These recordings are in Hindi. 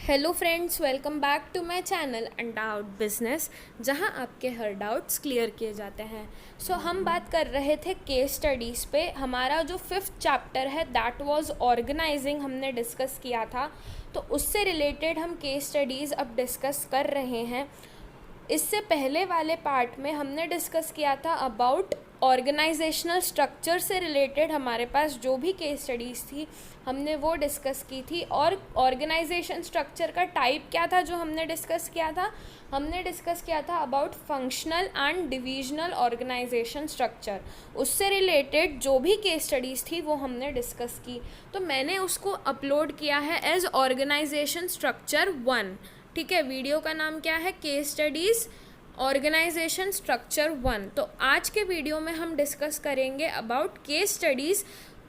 Hello friends, welcome back to my channel Undoubt Business, जहां आपके हर डाउट्स क्लियर किए जाते हैं। हम बात कर रहे थे केस स्टडीज़ पे। हमारा जो 5th चैप्टर है दैट वाज ऑर्गेनाइजिंग, हमने डिस्कस किया था। तो उससे रिलेटेड हम केस स्टडीज़ अब डिस्कस कर रहे हैं। इससे पहले वाले पार्ट में हमने डिस्कस किया था अबाउट ऑर्गेनाइजेशनल स्ट्रक्चर से रिलेटेड हमारे पास जो भी केस स्टडीज़ थी हमने वो डिस्कस की थी। और ऑर्गेनाइजेशन स्ट्रक्चर का टाइप क्या था जो हमने डिस्कस किया था? हमने डिस्कस किया था about functional and divisional organisation structure. उससे रिलेटेड जो भी केस स्टडीज़ थी वो हमने डिस्कस की। तो मैंने उसको अपलोड किया है एज ऑर्गेनाइजेशन स्ट्रक्चर 1। ठीक है, वीडियो का नाम क्या है? Case studies organisation structure 1। तो आज के वीडियो में हम डिस्कस करेंगे about case studies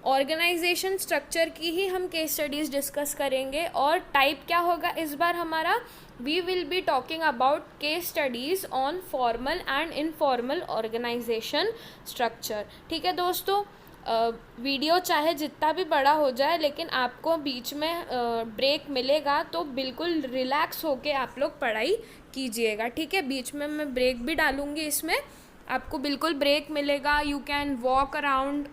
organisation structure की ही हम केस स्टडीज़ डिस्कस करेंगे। और टाइप क्या होगा इस बार हमारा? We will be talking about case studies on formal and informal organisation structure. ठीक है दोस्तों, वीडियो चाहे जितना भी बड़ा हो जाए लेकिन आपको बीच में ब्रेक मिलेगा तो बिल्कुल रिलैक्स होके आप लोग पढ़ाई कीजिएगा। ठीक है, बीच में मैं ब्रेक भी डालूँगी, इसमें आपको बिल्कुल ब्रेक मिलेगा। You can walk around,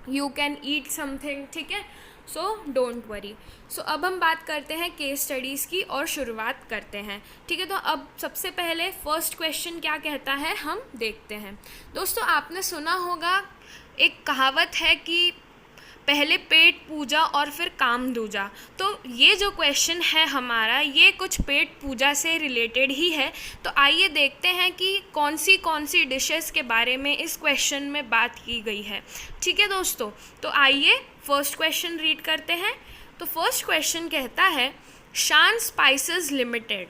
you can eat something. ठीक है, सो डोंट वरी। अब हम बात करते हैं केस स्टडीज़ की और शुरुआत करते हैं। ठीक है, तो अब सबसे पहले फर्स्ट क्वेश्चन क्या कहता है हम देखते हैं। दोस्तों, आपने सुना होगा एक कहावत है कि पहले पेट पूजा और फिर काम दूजा। तो ये जो क्वेश्चन है हमारा, ये कुछ पेट पूजा से रिलेटेड ही है। तो आइए देखते हैं कि कौन सी डिशेस के बारे में इस क्वेश्चन में बात की गई है। ठीक है दोस्तों, तो आइए फर्स्ट क्वेश्चन रीड करते हैं। तो फर्स्ट क्वेश्चन कहता है शान स्पाइसेस लिमिटेड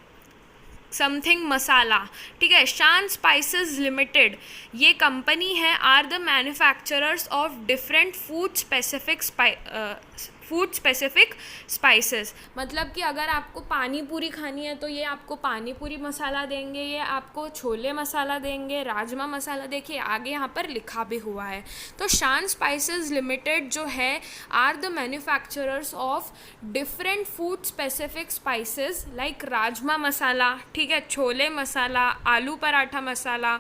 समथिंग मसाला। ठीक है, शान स्पाइसेस लिमिटेड ये कंपनी है, are the manufacturers of different food specific spices. मतलब कि अगर आपको पानी पूरी खानी है तो ये आपको पानी पूरी मसाला देंगे, ये आपको छोले मसाला देंगे, राजमा मसाला। देखिए आगे यहाँ पर लिखा भी हुआ है। तो शान स्पाइसेस लिमिटेड जो है are the manufacturers of different food specific spices like rajma masala, ठीक है, छोले मसाला, आलू पराठा मसाला,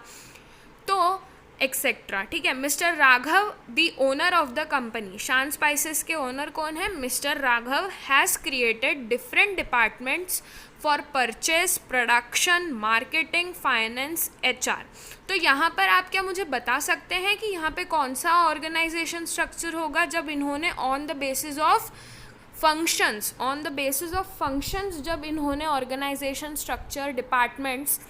तो एक्सेट्रा। ठीक है, mister Raghav the owner of the company, शान स्पाइसेस के ओनर कौन है? Mister Raghav has created different departments for purchase, production, marketing, finance, HR। तो यहाँ पर आप क्या मुझे बता सकते हैं कि यहाँ पे कौन सा ऑर्गेनाइजेशन स्ट्रक्चर होगा जब इन्होंने on the basis of functions जब इन्होंने ऑर्गेनाइजेशन स्ट्रक्चर डिपार्टमेंट्स,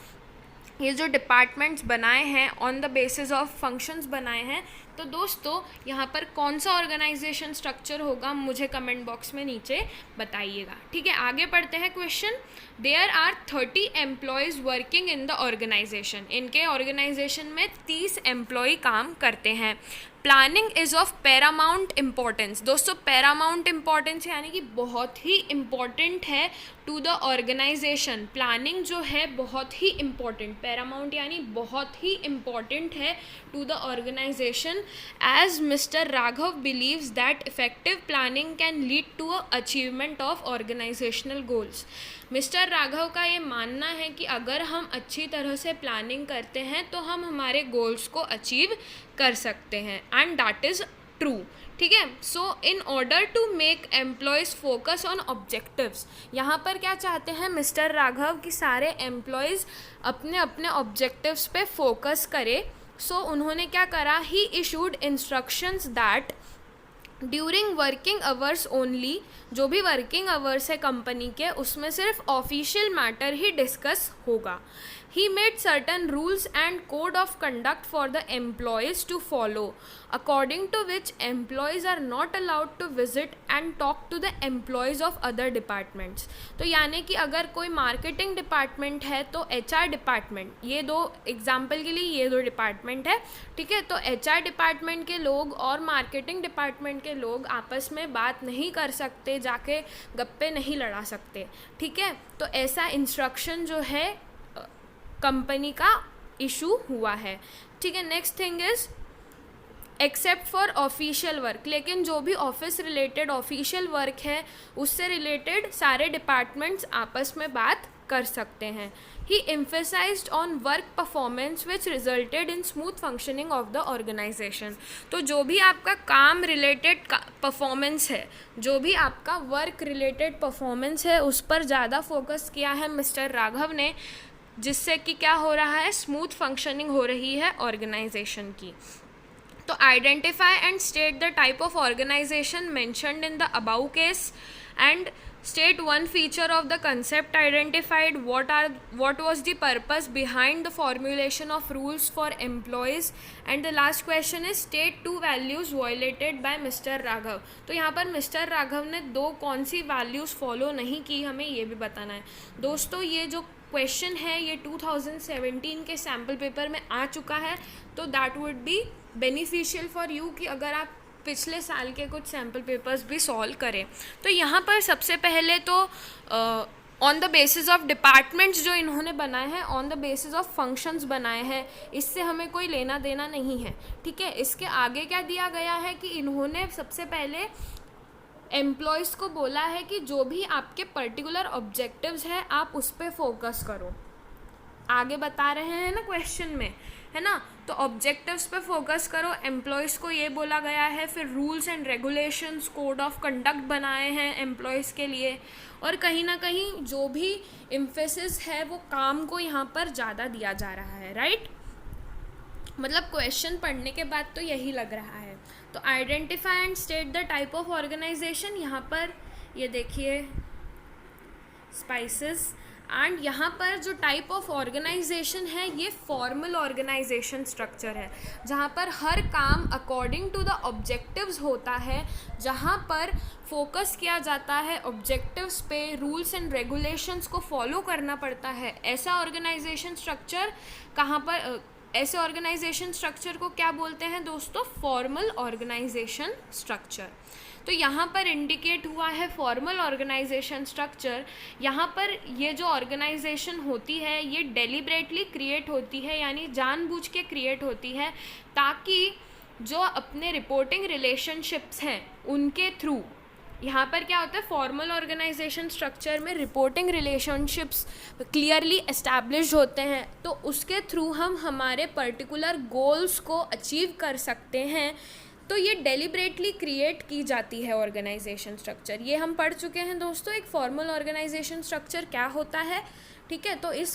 ये जो डिपार्टमेंट्स बनाए हैं on the basis of functions बनाए हैं। तो दोस्तों यहाँ पर कौन सा ऑर्गेनाइजेशन स्ट्रक्चर होगा मुझे कमेंट बॉक्स में नीचे बताइएगा। ठीक है, आगे पढ़ते हैं question. There are 30 employees working in the organisation. इनके ऑर्गेनाइजेशन में 30 एम्प्लॉय काम करते हैं। Planning is of paramount importance. दोस्तों, पैरामाउंट इम्पॉर्टेंस यानी कि बहुत ही इम्पॉर्टेंट है टू द ऑर्गेनाइजेशन। प्लानिंग जो है बहुत ही इम्पॉर्टेंट, पैरामाउंट यानी बहुत ही इम्पॉर्टेंट है to the organisation, as mister Raghav believes that effective planning can lead to achievement of organisational goals. Mister Raghav का ये मानना है कि अगर हम अच्छी तरह से प्लानिंग करते हैं तो हम हमारे गोल्स को अचीव कर सकते हैं, एंड दैट इज़ ट्रू। ठीक है, so in order to make employees focus on objectives, यहाँ पर क्या चाहते हैं मिस्टर राघव कि सारे एम्प्लॉयज़ अपने अपने ऑब्जेक्टिव्स पे फोकस करें। सो उन्होंने क्या करा? He issued instructions that during working hours only, जो भी वर्किंग आवर्स है कंपनी के उसमें सिर्फ ऑफिशियल मैटर ही डिस्कस होगा। He made certain rules and code of conduct for the employees to follow, according to which employees are not allowed to visit and talk to the employees of other departments. तो यानी कि अगर कोई मार्केटिंग डिपार्टमेंट है तो HR डिपार्टमेंट, ये दो एग्जाम्पल के लिए ये दो डिपार्टमेंट है। ठीक है, तो HR डिपार्टमेंट के लोग और मार्केटिंग डिपार्टमेंट के लोग आपस में बात नहीं कर सकते, जाके गप्पे नहीं लड़ा सकते। ठीक है, तो ऐसा इंस्ट्रक्शन जो है कंपनी का इशू हुआ है। ठीक है, next thing is except for official work, लेकिन जो भी ऑफिस रिलेटेड ऑफिशियल वर्क है उससे रिलेटेड सारे डिपार्टमेंट्स आपस में बात कर सकते हैं. He emphasised on work performance which resulted in smooth functioning of the organisation. तो जो भी आपका काम रिलेटेड परफॉर्मेंस है, जो भी आपका वर्क रिलेटेड परफॉर्मेंस है, उस पर ज़्यादा फोकस किया है मिस्टर राघव ने, जिससे कि क्या हो रहा है, स्मूथ फंक्शनिंग हो रही है ऑर्गेनाइजेशन की. तो identify and state the type of organisation mentioned in the above case and state one feature of the concept identified. What was the purpose behind the formulation of rules for employees. And the last question is state two values violated by Mr. Raghav. तो यहाँ पर मिस्टर राघव ने दो कौन सी वैल्यूज़ फॉलो नहीं की, हमें ये भी बताना है. दोस्तों ये जो क्वेश्चन है ये 2017 के सैम्पल पेपर में आ चुका है, तो that would be beneficial for you कि अगर आप पिछले साल के कुछ सैम्पल पेपर्स भी सॉल्व करें. तो यहाँ पर सबसे पहले तो on the basis of departments जो इन्होंने बनाए हैं, on the basis of functions बनाए हैं, इससे हमें कोई लेना देना नहीं है. ठीक है, इसके आगे क्या दिया गया है कि इन्होंने सबसे पहले एम्प्लॉयज़ को बोला है कि जो भी आपके पर्टिकुलर ऑब्जेक्टिव्स हैं आप उस पर फोकस करो. आगे बता रहे हैं ना क्वेश्चन में, है ना. तो ऑब्जेक्टिव्स पे फोकस करो, एम्प्लॉयज़ को ये बोला गया है. फिर rules and regulations, code of conduct बनाए हैं एम्प्लॉयज़ के लिए. और कहीं ना कहीं जो भी एम्फेसिस है वो काम को यहाँ पर ज़्यादा दिया जा रहा है. राइट, मतलब क्वेश्चन पढ़ने के बाद तो यही लग रहा है. तो identify and state the type of organisation, यहाँ पर ये देखिए स्पाइसेस. एंड यहाँ पर जो टाइप ऑफ ऑर्गेनाइजेशन है ये फॉर्मल ऑर्गेनाइजेशन स्ट्रक्चर है, जहाँ पर हर काम अकॉर्डिंग टू द ऑब्जेक्टिव्स होता है, जहाँ पर फोकस किया जाता है ऑब्जेक्टिव्स पे, रूल्स एंड रेगुलेशंस को फॉलो करना पड़ता है. ऐसा ऑर्गेनाइजेशन स्ट्रक्चर कहाँ पर, ऐसे ऑर्गेनाइजेशन स्ट्रक्चर को क्या बोलते हैं दोस्तों, फॉर्मल ऑर्गेनाइजेशन स्ट्रक्चर. तो यहाँ पर इंडिकेट हुआ है फॉर्मल ऑर्गेनाइजेशन स्ट्रक्चर. यहाँ पर ये जो ऑर्गेनाइजेशन होती है ये डेलिब्रेटली क्रिएट होती है, यानी जानबूझ के क्रिएट होती है, ताकि जो अपने रिपोर्टिंग रिलेशनशिप्स हैं उनके थ्रू, यहाँ पर क्या होता है फॉर्मल ऑर्गेनाइजेशन स्ट्रक्चर में रिपोर्टिंग रिलेशनशिप्स क्लियरली एस्टैब्लिश्ड होते हैं, तो उसके थ्रू हम हमारे पर्टिकुलर गोल्स को अचीव कर सकते हैं. तो ये डेलिब्रेटली क्रिएट की जाती है ऑर्गेनाइजेशन स्ट्रक्चर. ये हम पढ़ चुके हैं दोस्तों एक फॉर्मल ऑर्गेनाइजेशन स्ट्रक्चर क्या होता है. ठीक है, तो इस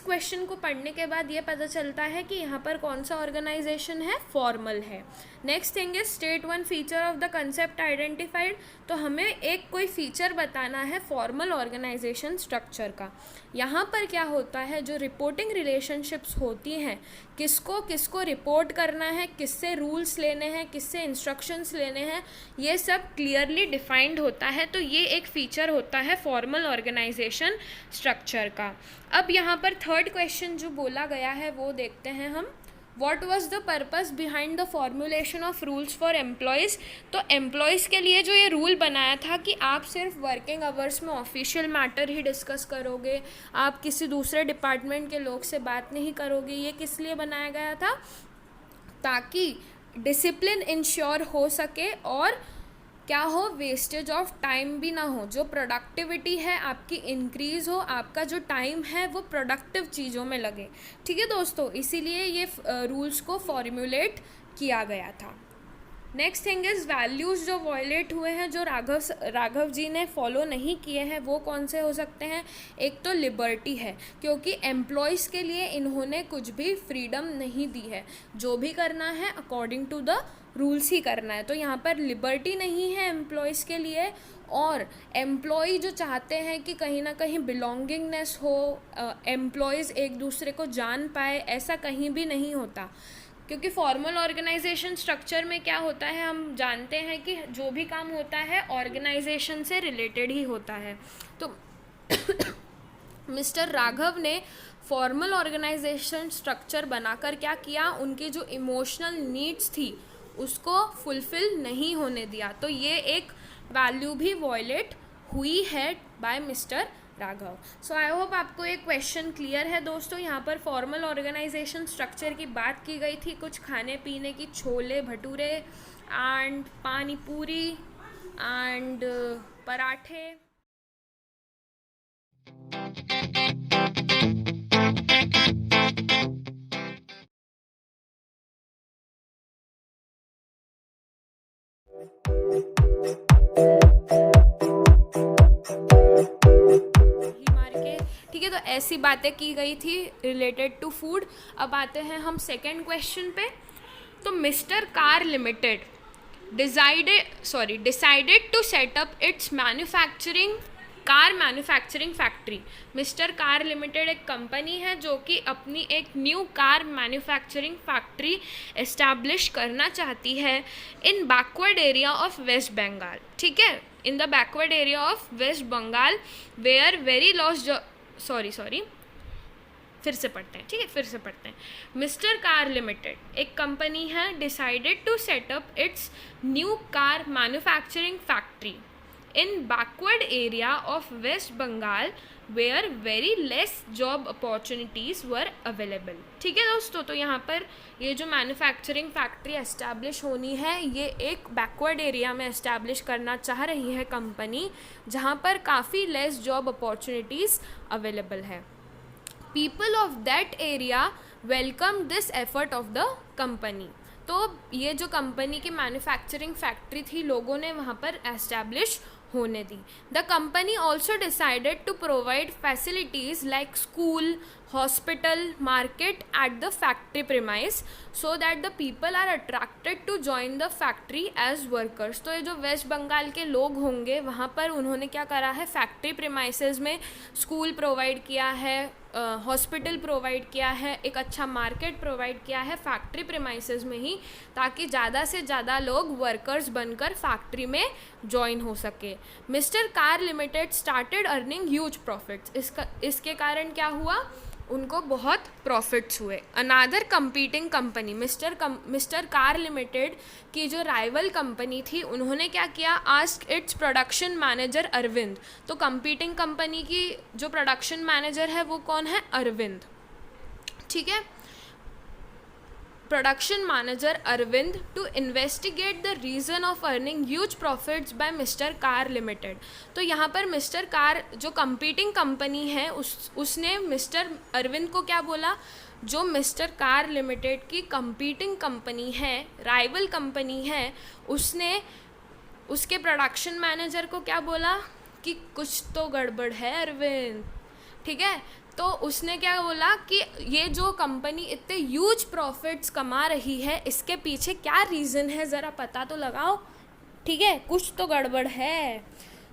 क्वेश्चन को पढ़ने के बाद ये पता चलता है कि यहाँ पर कौन सा ऑर्गेनाइजेशन है, फॉर्मल है. Next thing is state one feature of the concept identified. तो हमें एक कोई फीचर बताना है फॉर्मल ऑर्गेनाइजेशन स्ट्रक्चर का. यहाँ पर क्या होता है, जो रिपोर्टिंग रिलेशनशिप्स होती हैं, किसको किसको रिपोर्ट करना है, किससे रूल्स लेने हैं, किससे इंस्ट्रक्शंस लेने हैं, ये सब क्लियरली डिफाइंड होता है. तो ये एक फीचर होता है फॉर्मल ऑर्गेनाइजेशन स्ट्रक्चर का. अब यहाँ पर थर्ड क्वेश्चन जो बोला गया है वो देखते हैं हम. What was the purpose behind the formulation of rules for employees. तो एम्प्लॉयज़ के लिए जो ये रूल बनाया था कि आप सिर्फ वर्किंग आवर्स में ऑफिशियल मैटर ही डिस्कस करोगे, आप किसी दूसरे डिपार्टमेंट के लोग से बात नहीं करोगे, ये किस लिए बनाया गया था, ताकि डिसिप्लिन इंश्योर हो सके और क्या हो, वेस्टेज ऑफ टाइम भी ना हो, जो प्रोडक्टिविटी है आपकी इंक्रीज़ हो, आपका जो टाइम है वो प्रोडक्टिव चीज़ों में लगे. ठीक है दोस्तों, इसीलिए ये रूल्स को फॉर्मुलेट किया गया था. नेक्स्ट थिंग इज़ वैल्यूज़ जो वायलेट हुए हैं, जो राघव जी ने फॉलो नहीं किए हैं, वो कौन से हो सकते हैं. एक तो लिबर्टी है, क्योंकि एम्प्लॉयज़ के लिए इन्होंने कुछ भी फ्रीडम नहीं दी है, जो भी करना है अकॉर्डिंग टू द रूल्स ही करना है. तो यहाँ पर लिबर्टी नहीं है एम्प्लॉयज़ के लिए. और एम्प्लॉय जो चाहते हैं कि कहीं ना कहीं बिलोंगिंगनेस हो, एम्प्लॉयज़ एक दूसरे को जान पाए, ऐसा कहीं भी नहीं होता. क्योंकि फॉर्मल ऑर्गेनाइजेशन स्ट्रक्चर में क्या होता है, हम जानते हैं कि जो भी काम होता है ऑर्गेनाइजेशन से रिलेटेड ही होता है. तो मिस्टर राघव ने फॉर्मल ऑर्गेनाइजेशन स्ट्रक्चर बनाकर क्या किया, उनकी जो इमोशनल नीड्स थी उसको फुलफ़िल नहीं होने दिया. तो ये एक वैल्यू भी वॉयलेट हुई है by mister Raghav. So I hope आपको एक क्वेश्चन क्लियर है दोस्तों। यहाँ पर फॉर्मल ऑर्गेनाइजेशन स्ट्रक्चर की बात की गई थी, कुछ खाने पीने की, छोले भटूरे एंड पानी पूरी एंड पराठे। ठीक है, तो ऐसी बातें की गई थी रिलेटेड टू फूड। अब आते हैं हम सेकेंड क्वेश्चन पे। तो mister car limited decided to set up its car manufacturing factory. Mister car limited एक कंपनी है जो कि अपनी एक new car manufacturing factory establish करना चाहती है in backward area of West Bengal. ठीक है, in the backward area of West Bengal where very फिर से पढ़ते हैं। ठीक है, फिर से पढ़ते हैं। मिस्टर कार लिमिटेड एक कंपनी है, decided to set up its new car manufacturing factory in backward area of West Bengal where very less job opportunities were available. ठीक है दोस्तों, तो यहाँ पर ये जो मैन्युफैक्चरिंग फैक्ट्री एस्टैब्लिश होनी है, ये एक बैकवर्ड एरिया में एस्टैब्लिश करना चाह रही है कंपनी, जहाँ पर काफ़ी लेस जॉब अपॉर्चुनिटीज़ अवेलेबल है। People of that area welcome this effort of the company. तो ये जो कंपनी की मैन्युफैक्चरिंग फैक्ट्री थी, लोगों ने वहाँ पर एस्टैब्लिश होने दी। The company also decided to provide facilities like school, hospital, market at the factory premise so that the people are attracted to join the factory as workers. तो ये जो वेस्ट बंगाल के लोग होंगे, वहाँ पर उन्होंने क्या करा है, फैक्ट्री प्रीमाइसेस में स्कूल प्रोवाइड किया है, हॉस्पिटल प्रोवाइड किया है, एक अच्छा मार्केट प्रोवाइड किया है फैक्ट्री प्रीमाइसेस में ही, ताकि ज़्यादा से ज़्यादा लोग वर्कर्स बनकर फैक्ट्री में ज्वाइन हो सके। Mister car limited started earning huge profits. इसके कारण क्या हुआ, उनको बहुत प्रॉफिट्स हुए। Another competing company, mister car limited की जो राइवल कंपनी थी, उन्होंने क्या किया, ask its production manager Arvind. तो कंपीटिंग कंपनी की जो प्रोडक्शन मैनेजर है वो कौन है, अरविंद। ठीक है, production manager Arvind to investigate the reason of earning huge profits by mister car limited. तो यहाँ पर मिस्टर कार जो कंपीटिंग कंपनी है उसने मिस्टर अरविंद को क्या बोला, जो मिस्टर कार लिमिटेड की कंपीटिंग कंपनी है, राइवल कंपनी है, उसने उसके प्रोडक्शन मैनेजर को क्या बोला कि कुछ तो गड़बड़ है अरविंद। ठीक है, तो उसने क्या बोला कि ये जो कंपनी इतने ह्यूज प्रॉफिट्स कमा रही है, इसके पीछे क्या रीज़न है, ज़रा पता तो लगाओ। ठीक है, कुछ तो गड़बड़ है।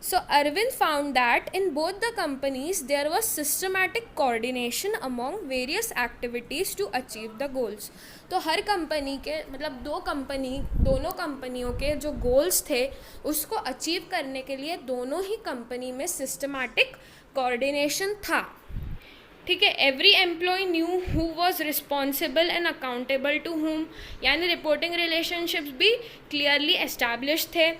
So Arvind found that in both the companies there was systematic coordination among various activities to achieve the goals. तो हर कंपनी के मतलब दोनों कंपनियों के जो गोल्स थे उसको अचीव करने के लिए दोनों ही कंपनी में सिस्टमैटिक कोऑर्डिनेशन था। ठीक है, every employee knew who was responsible and accountable to whom, यानी रिपोर्टिंग रिलेशनशिप्स भी क्लियरली एस्टैब्लिश थे।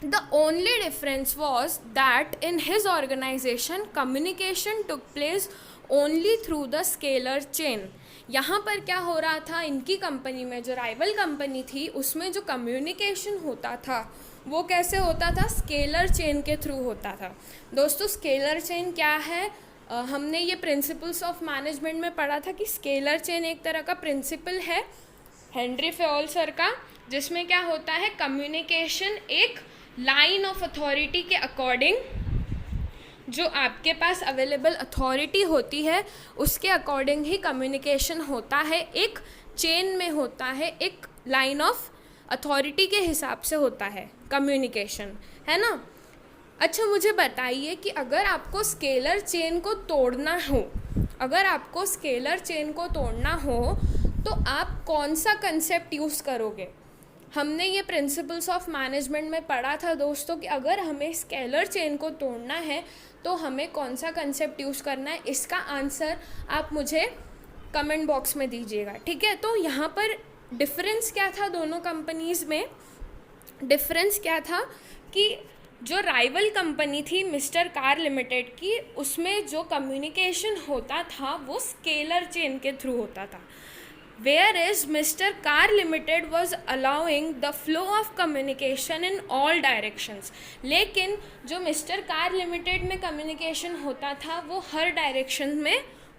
The only difference was that in his organisation communication took place only through the scalar chain. यहाँ पर क्या हो रहा था, इनकी कंपनी में जो राइवल कंपनी थी उसमें जो कम्युनिकेशन होता था वो कैसे होता था, स्केलर चेन के थ्रू होता था। दोस्तों स्केलर चेन क्या है, हमने ये प्रिंसिपल्स ऑफ मैनेजमेंट में पढ़ा था कि स्केलर चेन एक तरह का प्रिंसिपल है हेनरी फेयोल सर का, जिसमें क्या होता है, कम्युनिकेशन एक लाइन ऑफ अथॉरिटी के अकॉर्डिंग, जो आपके पास अवेलेबल अथॉरिटी होती है उसके अकॉर्डिंग ही कम्युनिकेशन होता है, एक चेन में होता है, एक लाइन ऑफ अथॉरिटी के हिसाब से होता है कम्युनिकेशन, है ना। अच्छा मुझे बताइए कि अगर आपको स्केलर चेन को तोड़ना हो तो आप कौन सा कंसेप्ट यूज़ करोगे। हमने ये प्रिंसिपल्स ऑफ मैनेजमेंट में पढ़ा था दोस्तों कि अगर हमें स्केलर चेन को तोड़ना है तो हमें कौन सा कंसेप्ट यूज़ करना है। इसका आंसर आप मुझे कमेंट बॉक्स में दीजिएगा, ठीक है। तो यहाँ पर डिफरेंस क्या था दोनों कंपनीज़ में, डिफरेंस क्या था कि जो राइवल कंपनी थी मिस्टर कार लिमिटेड की, उसमें जो कम्युनिकेशन होता था वो स्केलर चेन के थ्रू होता था, whereas Mr. Car Limited was allowing the flow of communication in all directions. लेकिन जो मिस्टर कार लिमिटेड में कम्युनिकेशन होता था वो हर डायरेक्शन में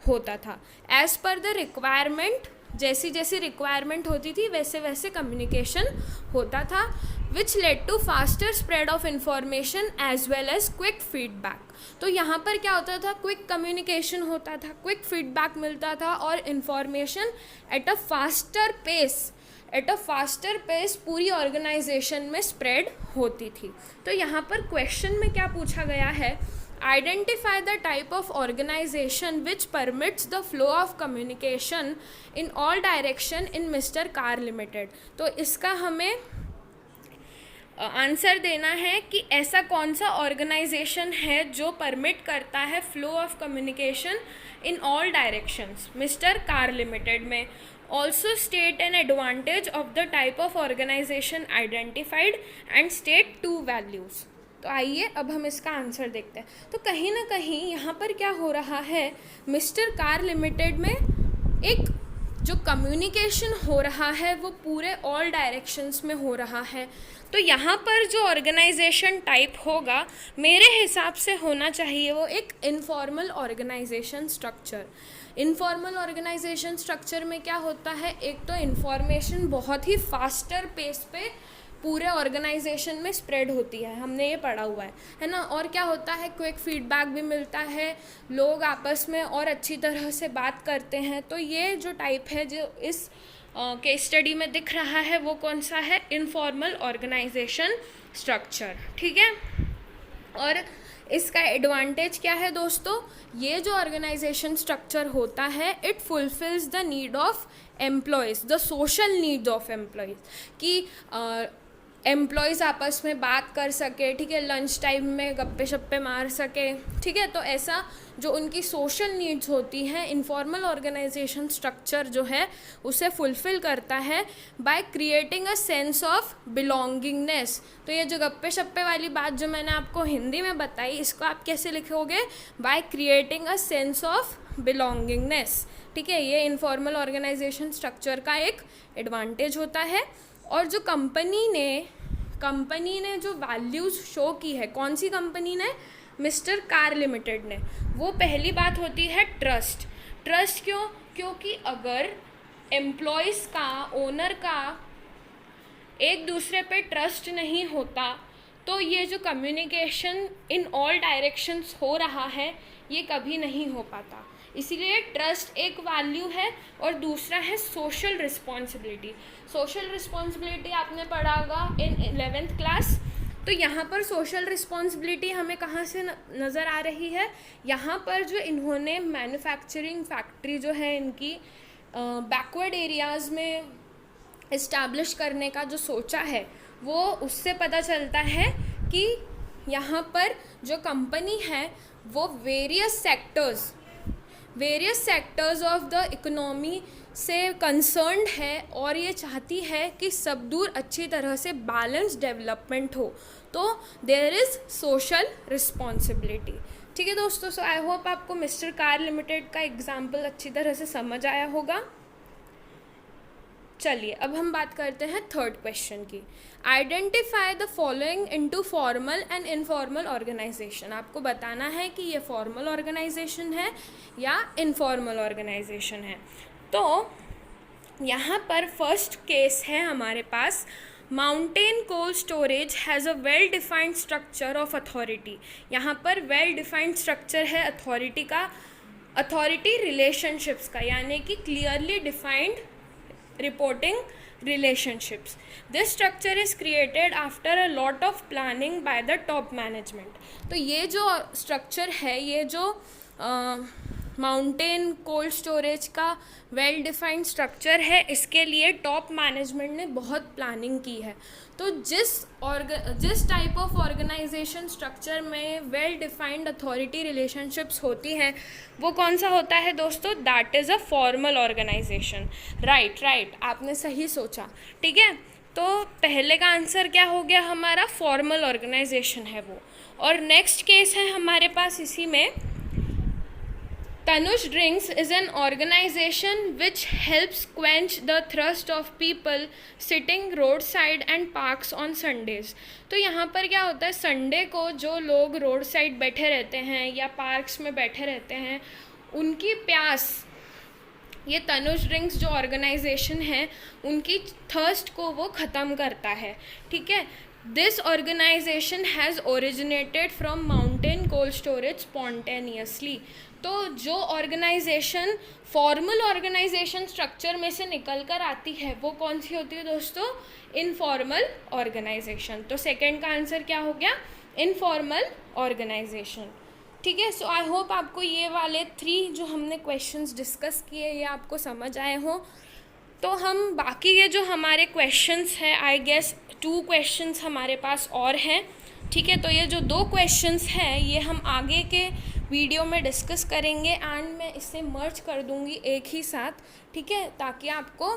होता था, एज पर द रिक्वायरमेंट, जैसी जैसी रिक्वायरमेंट होती थी वैसे वैसे कम्युनिकेशन होता था, which led to faster spread of information as well as quick feedback. तो यहाँ पर क्या होता था, क्विक कम्युनिकेशन होता था, क्विक फीडबैक मिलता था और information at a faster pace पूरी ऑर्गेनाइजेशन में स्प्रेड होती थी. तो यहाँ पर क्वेश्चन में क्या पूछा गया है, identify the type of organisation which permits the flow of communication in all direction in mister car limited. तो इसका हमें आंसर देना है कि ऐसा कौन सा ऑर्गेनाइजेशन है जो परमिट करता है flow of communication in all directions mister car limited में. Also state an advantage of the type of organisation identified and state 2 values. तो आइए अब हम इसका आंसर देखते हैं. तो कहीं ना कहीं यहाँ पर क्या हो रहा है, मिस्टर कार लिमिटेड में एक जो कम्युनिकेशन हो रहा है वो पूरे ऑल डायरेक्शंस में हो रहा है. तो यहाँ पर जो ऑर्गेनाइजेशन टाइप होगा मेरे हिसाब से होना चाहिए वो एक informal organisation structure. Informal organisation structure में क्या होता है, एक तो इन्फॉर्मेशन बहुत ही फास्टर पेस पे पूरे ऑर्गेनाइजेशन में स्प्रेड होती है, हमने ये पढ़ा हुआ है ना. और क्या होता है, क्विक फीडबैक भी मिलता है, लोग आपस में और अच्छी तरह से बात करते हैं. तो ये जो टाइप है जो इस केस स्टडी में दिख रहा है वो कौन सा है, इनफॉर्मल ऑर्गेनाइजेशन स्ट्रक्चर. ठीक है. और इसका एडवांटेज क्या है दोस्तों, ये जो ऑर्गेनाइजेशन स्ट्रक्चर होता है it fulfils the need of employees, the social needs of employees, कि एम्प्लॉयज़ आपस में बात कर सके, ठीक है, लंच टाइम में गप्पे शप्पे मार सके. ठीक है. तो ऐसा जो उनकी सोशल नीड्स होती हैं इनफॉर्मल ऑर्गेनाइजेशन स्ट्रक्चर जो है उसे फुलफ़िल करता है by creating a sense of belongingness. तो ये जो गप्पे शप्पे वाली बात जो मैंने आपको हिंदी में बताई, इसको आप कैसे लिखोगे, by creating a sense of belongingness. ठीक है. ये इनफॉर्मल ऑर्गेनाइजेशन स्ट्रक्चर का एक एडवांटेज होता है. और जो कंपनी ने जो वैल्यूज़ शो की है, कौन सी कंपनी ने, मिस्टर कार लिमिटेड ने, वो पहली बात होती है ट्रस्ट. ट्रस्ट क्यों, क्योंकि अगर एम्प्लॉयज़ का, ओनर का एक दूसरे पे ट्रस्ट नहीं होता तो ये जो कम्युनिकेशन इन ऑल डायरेक्शंस हो रहा है ये कभी नहीं हो पाता. इसीलिए ट्रस्ट एक वैल्यू है. और दूसरा है सोशल रिस्पॉन्सिबिलिटी. सोशल रिस्पॉन्सिबिलिटी आपने पढ़ा होगा इन 11th क्लास. तो यहाँ पर सोशल रिस्पॉन्सिबिलिटी हमें कहाँ से नज़र आ रही है, यहाँ पर जो इन्होंने मैन्युफैक्चरिंग फैक्ट्री जो है इनकी बैकवर्ड एरियाज़ में इस्टेब्लिश करने का जो सोचा है वो उससे पता चलता है कि यहाँ पर जो कंपनी है वो various sectors of the economy से कंसर्न्ड है और ये चाहती है कि सब दूर अच्छी तरह से बैलेंस डेवलपमेंट हो. तो देयर इज़ सोशल रिस्पॉन्सिबिलिटी. ठीक है दोस्तों. सो आई होप आपको मिस्टर कार लिमिटेड का एग्जाम्पल अच्छी तरह से समझ आया होगा. चलिए अब हम बात करते हैं थर्ड क्वेश्चन की. Identify the following into formal and informal organisation. आपको बताना है कि ये फॉर्मल ऑर्गेनाइजेशन है या इनफॉर्मल ऑर्गेनाइजेशन है. तो यहाँ पर फर्स्ट केस है हमारे पास, mountain cold storage has a well defined structure of authority. यहाँ पर वेल डिफाइंड स्ट्रक्चर है अथॉरिटी का, अथॉरिटी रिलेशनशिप्स का, यानी कि clearly defined reporting relationships. This structure is created after a lot of planning by the top management. तो ये जो structure है, ये जो माउंटेन कोल्ड स्टोरेज का वेल डिफाइंड स्ट्रक्चर है, इसके लिए टॉप मैनेजमेंट ने बहुत प्लानिंग की है. तो जिस टाइप ऑफ ऑर्गेनाइजेशन स्ट्रक्चर में वेल डिफाइंड अथॉरिटी रिलेशनशिप्स होती हैं वो कौन सा होता है दोस्तों, that is a formal organisation. Right, आपने सही सोचा. ठीक है. तो पहले का आंसर क्या हो गया हमारा, फॉर्मल ऑर्गेनाइजेशन है वो। और नेक्स्ट केस है हमारे पास इसी में, Tanush Drinks is an organization which helps quench the thirst of people sitting roadside and parks on Sundays। तो यहाँ पर क्या होता है, संडे को जो लोग रोड साइड बैठे रहते हैं या पार्क्स में बैठे रहते हैं, उनकी प्यास ये तनुज ड्रिंक्स जो ऑर्गेनाइजेशन है उनकी थर्स्ट को वो ख़त्म करता है, ठीक है। This organisation has originated from mountain cold storage spontaneously. तो जो ऑर्गेनाइजेशन फॉर्मल ऑर्गेनाइजेशन स्ट्रक्चर में से निकल कर आती है वो कौन सी होती है दोस्तों, इनफॉर्मल ऑर्गेनाइजेशन। तो सेकंड का आंसर क्या हो गया, इनफॉर्मल ऑर्गेनाइजेशन, ठीक है। सो आई होप आपको ये वाले 3 जो हमने क्वेश्चंस डिस्कस किए ये आपको समझ आए हों। तो हम बाकी के जो हमारे क्वेश्चंस हैं, आई गेस 2 क्वेश्चंस हमारे पास और हैं, ठीक है। तो ये जो 2 क्वेश्चंस हैं ये हम आगे के वीडियो में डिस्कस करेंगे एंड मैं इसे मर्ज कर दूंगी एक ही साथ, ठीक है, ताकि आपको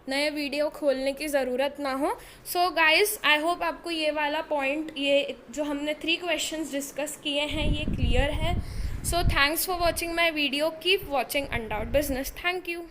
नए वीडियो खोलने की ज़रूरत ना हो। सो गाइस आई होप आपको ये वाला पॉइंट, ये जो हमने 3 क्वेश्चंस डिस्कस किए हैं ये क्लियर है। So thanks for watching my video, keep watching Undoubt Business, thank you.